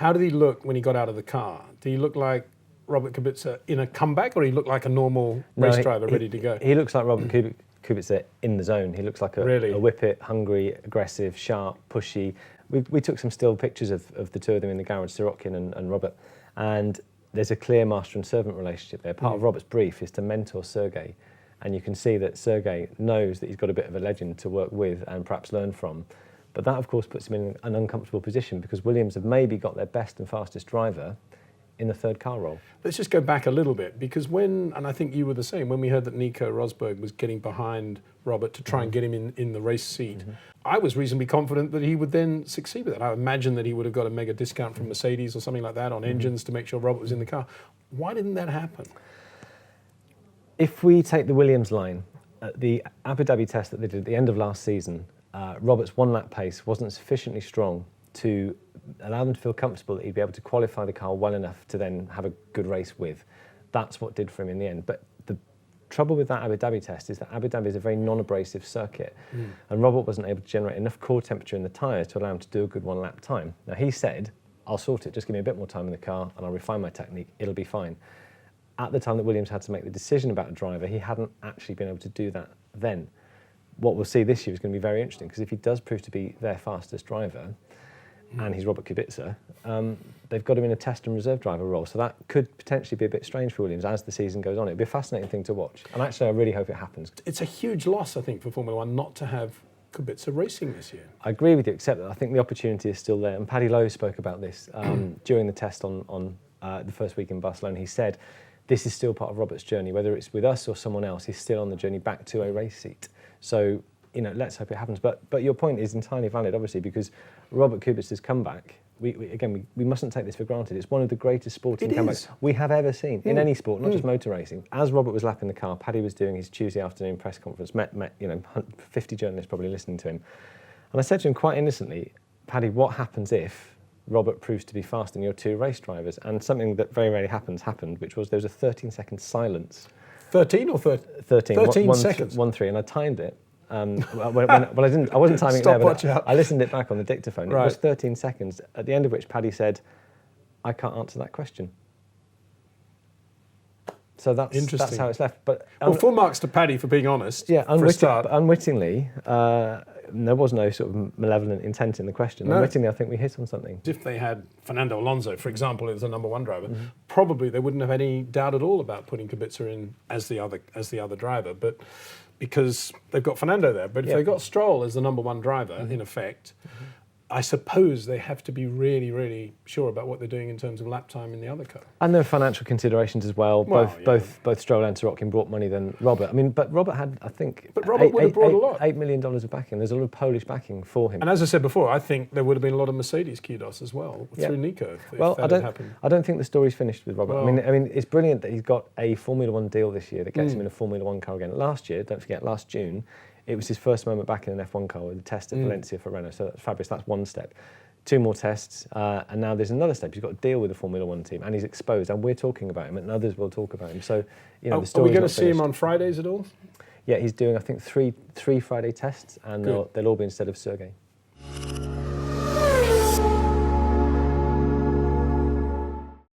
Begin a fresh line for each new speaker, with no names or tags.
How did he look when he got out of the car? Did he look like Robert Kubica in a comeback, or did he look like a normal race driver ready to go?
He looks like Robert Kubica in the zone. He looks like a whip-it, hungry, aggressive, sharp, pushy. We took some still pictures of the two of them in the garage, Sirotkin and Robert, and there's a clear master and servant relationship there. Part of Robert's brief is to mentor Sergei, and you can see that Sergei knows that he's got a bit of a legend to work with and perhaps learn from. But that, of course, puts him in an uncomfortable position because Williams have maybe got their best and fastest driver in the third car role.
Let's just go back a little bit, because and I think you were the same, when we heard that Nico Rosberg was getting behind Robert to try and get him in the race seat, I was reasonably confident that he would then succeed with it. I imagined that he would have got a mega discount from Mercedes or something like that on engines to make sure Robert was in the car. Why didn't that happen?
If we take the Williams line, at the Abu Dhabi test that they did at the end of last season, Robert's one-lap pace wasn't sufficiently strong to allow them to feel comfortable that he'd be able to qualify the car well enough to then have a good race with. That's what did for him in the end. But the trouble with that Abu Dhabi test is that Abu Dhabi is a very non-abrasive circuit, and Robert wasn't able to generate enough core temperature in the tyres to allow him to do a good one-lap time. Now, he said, I'll sort it, just give me a bit more time in the car and I'll refine my technique, it'll be fine. At the time that Williams had to make the decision about a driver, he hadn't actually been able to do that then. What we'll see this year is going to be very interesting, because if he does prove to be their fastest driver, and he's Robert Kubica, they've got him in a test and reserve driver role. So that could potentially be a bit strange for Williams as the season goes on. It'd be a fascinating thing to watch. And actually, I really hope it happens. It's
a huge loss, I think, for Formula One not to have Kubica racing this year.
I agree with you, except that I think the opportunity is still there. And Paddy Lowe spoke about this during the test on the first week in Barcelona. He said, this is still part of Robert's journey. Whether it's with us or someone else, he's still on the journey back to a race seat. So, let's hope it happens. But your point is entirely valid, obviously, because Robert Kubica's comeback, we mustn't take this for granted. It's one of the greatest sporting comebacks we have ever seen in any sport, not just motor racing. As Robert was lapping the car, Paddy was doing his Tuesday afternoon press conference, met 50 journalists probably listening to him. And I said to him quite innocently, Paddy, what happens if Robert proves to be faster than your two race drivers? And something that very rarely happened, which was there was a 13-second silence.
13 or 13?
13
seconds.
1-3, and I timed it. I wasn't timing it there, but I listened it back on the dictaphone. It was 13 seconds, at the end of which Paddy said, I can't answer that question. So that's how it's left. But
full marks to Paddy for being honest.
Yeah, unwittingly, there was no sort of malevolent intent in the question. No. Unwittingly, I think we hit on something.
If they had Fernando Alonso, for example, as the number one driver, probably they wouldn't have any doubt at all about putting Kubica in as the other driver. But because they've got Fernando there. But if they've got Stroll as the number one driver, in effect, I suppose they have to be really, really sure about what they're doing in terms of lap time in the other car.
And there are financial considerations as well. Both Stroll and Sirotkin brought money than Robert. I mean, but Robert had, I think,
but Robert would have brought a lot.
$8 million of backing. There's a lot of Polish backing for him.
And as I said before, I think there would have been a lot of Mercedes kudos as well through Nico. If that had happened.
I don't think the story's finished with Robert. Well, I mean, it's brilliant that he's got a Formula One deal this year that gets him in a Formula One car again. Last year, don't forget, last June, it was his first moment back in an F1 car with the test at Valencia for Renault. So that's fabulous. That's one step. 2 more tests, and now there's another step. He's got to deal with the Formula One team, and he's exposed, and we're talking about him, and others will talk about him. So, the story's
are we going to
see
him on Fridays at all?
Yeah, he's doing, I think, three Friday tests, and they'll all be instead of Sergei.